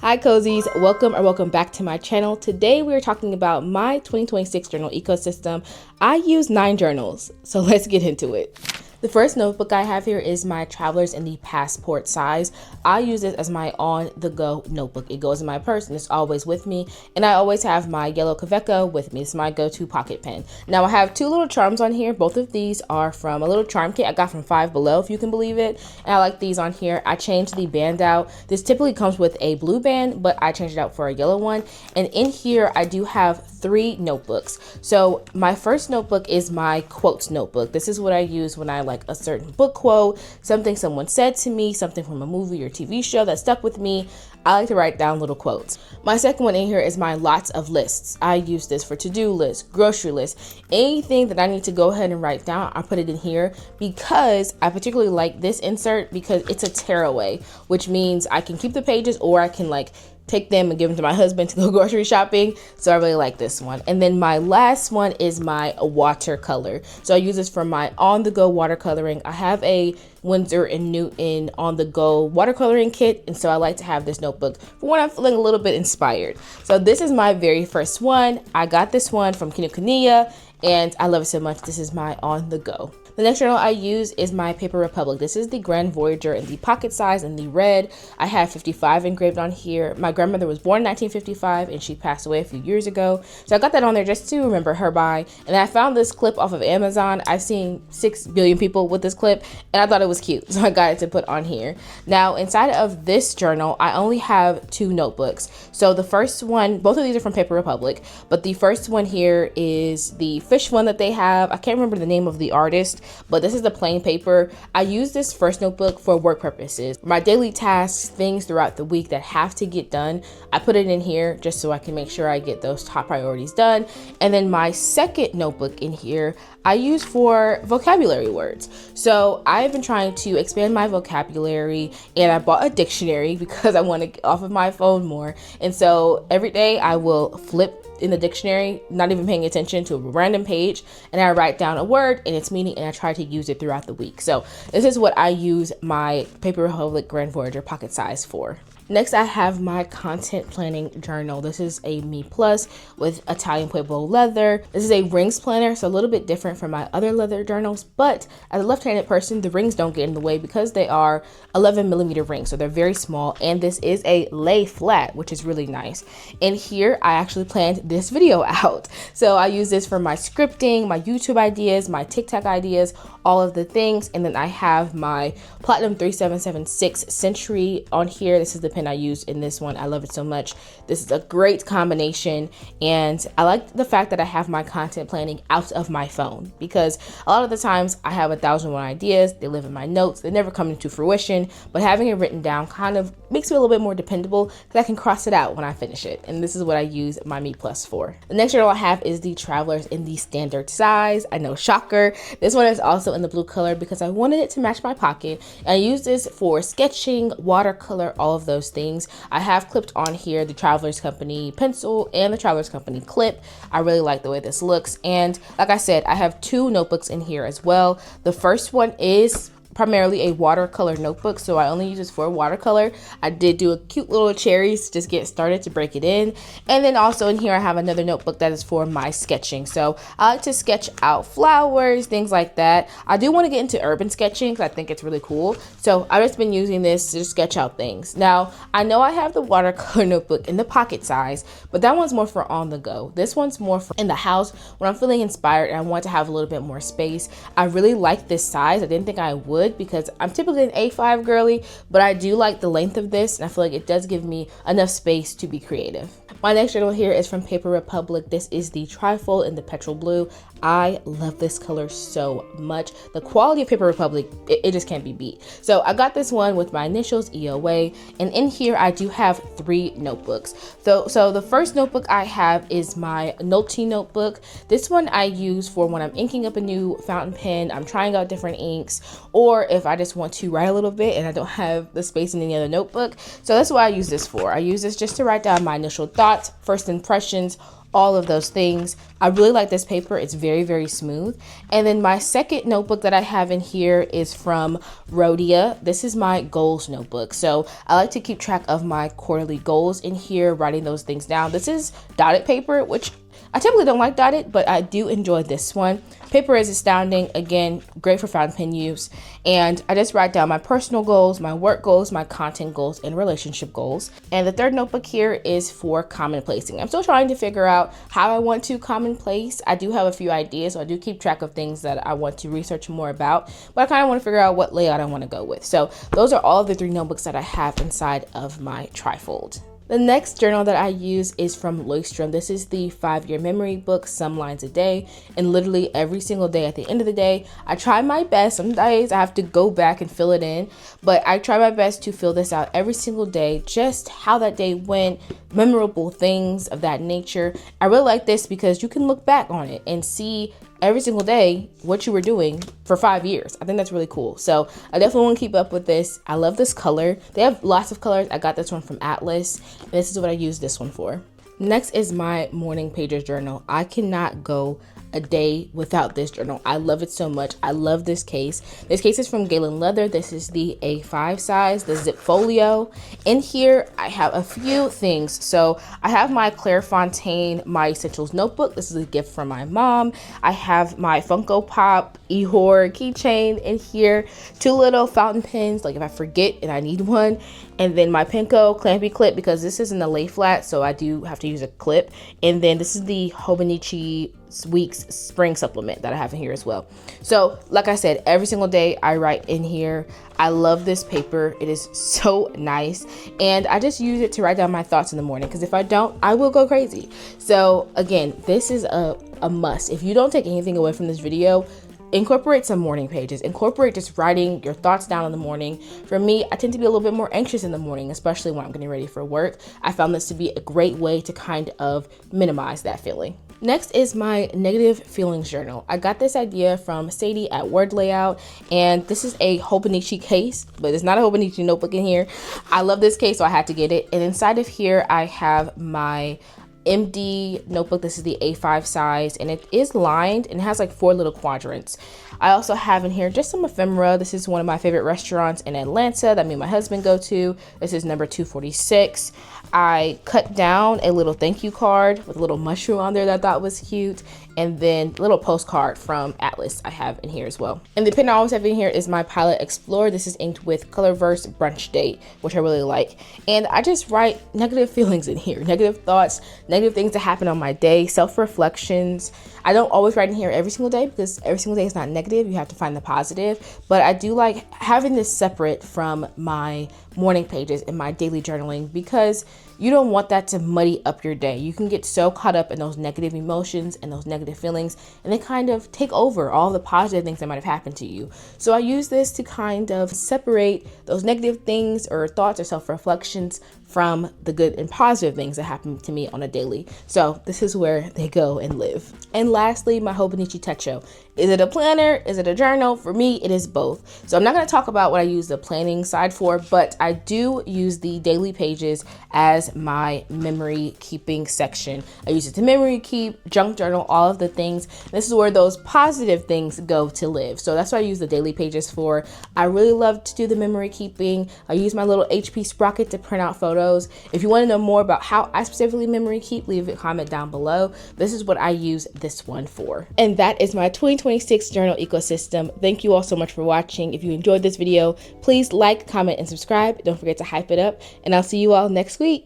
Hi cozies, welcome back to my channel. Today we are talking about my 2026 journal ecosystem. I use 9 journals, so let's get into it. The first notebook I have here is my Travelers in the Passport size. I use this as my on-the-go notebook. It goes in my purse and it's always with me. And I always have my yellow Kaveco with me. It's my go-to pocket pen. Now I have 2 little charms on here. Both of these are from a little charm kit I got from Five Below, if you can believe it. And I like these on here. I changed the band out. This typically comes with a blue band, but I changed it out for a yellow one. And in here, I do have 3 notebooks. So my first notebook is my quotes notebook. This is what I use when I like a certain book quote, something someone said to me, something from a movie or TV show that stuck with me. I like to write down little quotes. My second one in here is my lots of lists. I use this for to-do lists, grocery lists, anything that I need to go ahead and write down, I put it in here because I particularly like this insert because it's a tearaway, which means I can keep the pages or I can like take them and give them to my husband to go grocery shopping. So I really like this one. And then my last one is my watercolor. So I use this for my on-the-go watercoloring. I have a Winsor & Newton on-the-go watercoloring kit, and so I like to have this notebook for when I'm feeling a little bit inspired. So this is my very first one. I got this one from Kinokuniya, and I love it so much. This is my on-the-go. The next journal I use is my Paper Republic. This is the Grand Voyageur in the pocket size in the red. I have 55 engraved on here. My grandmother was born in 1955 and she passed away a few years ago. So I got that on there just to remember her by. And I found this clip off of Amazon. I've seen 6 billion people with this clip and I thought it was cute. So I got it to put on here. Now inside of this journal, I only have 2 notebooks. So the first one, both of these are from Paper Republic, but the first one here is the fish one that they have. I can't remember the name of the artist, but this is the plain paper. I use this first notebook for work purposes. My daily tasks, things throughout the week that have to get done, I put it in here just so I can make sure I get those top priorities done. And then my second notebook in here, I use for vocabulary words. So I've been trying to expand my vocabulary and I bought a dictionary because I want to get off of my phone more. And so every day I will flip in the dictionary, not even paying attention to a random page, and I write down a word and its meaning and I try to use it throughout the week. So this is what I use my Paper Republic Grand Voyageur pocket size for. Next, I have my content planning journal. This is a MeePlus with Italian Pueblo leather. This is a rings planner, so a little bit different from my other leather journals, but as a left-handed person, the rings don't get in the way because they are 11mm rings, so they're very small, and this is a lay flat, which is really nice. And here, I actually planned this video out. So I use this for my scripting, my YouTube ideas, my TikTok ideas, all of the things, and then I have my Platinum 3776 Century on here. This is the pen I used in this one. I love it so much. This is a great combination, and I like the fact that I have my content planning out of my phone because a lot of the times I have 1,001 ideas. They live in my notes. They never come into fruition, but having it written down kind of makes me a little bit more dependable because I can cross it out when I finish it, and this is what I use my MeePlus for. The next journal I have is the Travelers in the standard size. I know, shocker. This one is also in the blue color because I wanted it to match my pocket. I use this for sketching, watercolor, all of those things. I have clipped on here the Travelers Company pencil and the Travelers Company clip. I really like the way this looks. And like I said, I have 2 notebooks in here as well. The first one is primarily a watercolor notebook, so I only use this for watercolor. I did do a cute little cherries to just get started to break it in. And then also in here I have another notebook that is for my sketching. So I like to sketch out flowers, things like that. I do want to get into urban sketching because I think it's really cool. So I've just been using this to sketch out things. Now I know I have the watercolor notebook in the pocket size, but that one's more for on the go. This one's more for in the house when I'm feeling inspired and I want to have a little bit more space. I really like this size. I didn't think I would because I'm typically an A5 girly, but I do like the length of this and I feel like it does give me enough space to be creative. My next journal here is from Paper Republic. This is the Trifold in the petrol blue. I love this color so much. The quality of Paper Republic, it just can't be beat. So I got this one with my initials, EOA, and in here I do have 3 notebooks. So the first notebook I have is my Nolte notebook. This one I use for when I'm inking up a new fountain pen, I'm trying out different inks, or or if I just want to write a little bit and I don't have the space in any other notebook. So that's what I use this for. I use this just to write down my initial thoughts, first impressions, all of those things. I really like this paper. It's very, very smooth. And then my second notebook that I have in here is from Rhodia. This is my goals notebook. So I like to keep track of my quarterly goals in here, writing those things down. This is dotted paper, which I typically don't like dotted, but I do enjoy this one. Paper is astounding. Again, great for fountain pen use. And I just write down my personal goals, my work goals, my content goals, and relationship goals. And the third notebook here is for commonplacing. I'm still trying to figure out how I want to commonplace. I do have a few ideas, so I do keep track of things that I want to research more about, but I kind of want to figure out what layout I want to go with. So those are all of the 3 notebooks that I have inside of my Trifold. The next journal that I use is from Leuchtturm. This is the 5-year memory book, some lines a day, and literally every single day at the end of the day, I try my best. Some days I have to go back and fill it in, but I try my best to fill this out every single day, just how that day went, memorable things of that nature. I really like this because you can look back on it and see every single day what you were doing for 5 years. I think that's really cool. So I definitely want to keep up with this. I love this color. They have lots of colors. I got this one from Atlas, and this is what I use this one for. Next is my morning pages journal. I cannot go a day without this journal. I love it so much. I love this case. This case is from Galen leather. This is the A5 size, the Zipfolio. In here, I have a few things. So I have my Clairefontaine My Essentials notebook. This is a gift from my mom. I have my Funko Pop Ihor keychain in here. 2 little fountain pens, like if I forget and I need one. And then my Penco clampy clip, because this isn't a lay flat, so I do have to use a clip. And then this is the Hobonichi week's spring supplement that I have in here as well. So like I said, every single day I write in here. I love this paper. It is so nice, and I just use it to write down my thoughts in the morning, because if I don't, I will go crazy. So again, this is a must. If you don't take anything away from this video, incorporate some morning pages. Incorporate just writing your thoughts down in the morning. For me, I tend to be a little bit more anxious in the morning, especially when I'm getting ready for work. I found this to be a great way to kind of minimize that feeling. Next is my negative feelings journal. I got this idea from Sadie at Word Layout, and this is a Hobonichi case, but it's not a Hobonichi notebook in here. I love this case, so I had to get it. And inside of here, I have my MD notebook. This is the A5 size, and it is lined and it has like 4 little quadrants. I also have in here just some ephemera. This is one of my favorite restaurants in Atlanta that me and my husband go to. This is number 246. I cut down a little thank you card with a little mushroom on there that I thought was cute, and then a little postcard from Atlas I have in here as well. And the pen I always have in here is my Pilot Explorer. This is inked with Colorverse Brunch Date, which I really like. And I just write negative feelings in here, negative thoughts, negative things that happen on my day, self-reflections. I don't always write in here every single day, because every single day is not negative. You have to find the positive, but I do like having this separate from my morning pages and my daily journaling, because you don't want that to muddy up your day. You can get so caught up in those negative emotions and those negative feelings, and they kind of take over all the positive things that might have happened to you. So I use this to kind of separate those negative things or thoughts or self-reflections from the good and positive things that happen to me on a daily. So this is where they go and live. And lastly, my Hobonichi Techo. Is it a planner? Is it a journal? For me, it is both. So I'm not going to talk about what I use the planning side for, but I do use the daily pages as my memory keeping section. I use it to memory keep, junk journal, all of the things. This is where those positive things go to live. So that's what I use the daily pages for. I really love to do the memory keeping. I use my little HP Sprocket to print out photos. If you want to know more about how I specifically memory keep, leave a comment down below. This is what I use this one for. And that is my 2026 journal ecosystem. Thank you all so much for watching. If you enjoyed this video, please like, comment, and subscribe. Don't forget to hype it up, and I'll see you all next week.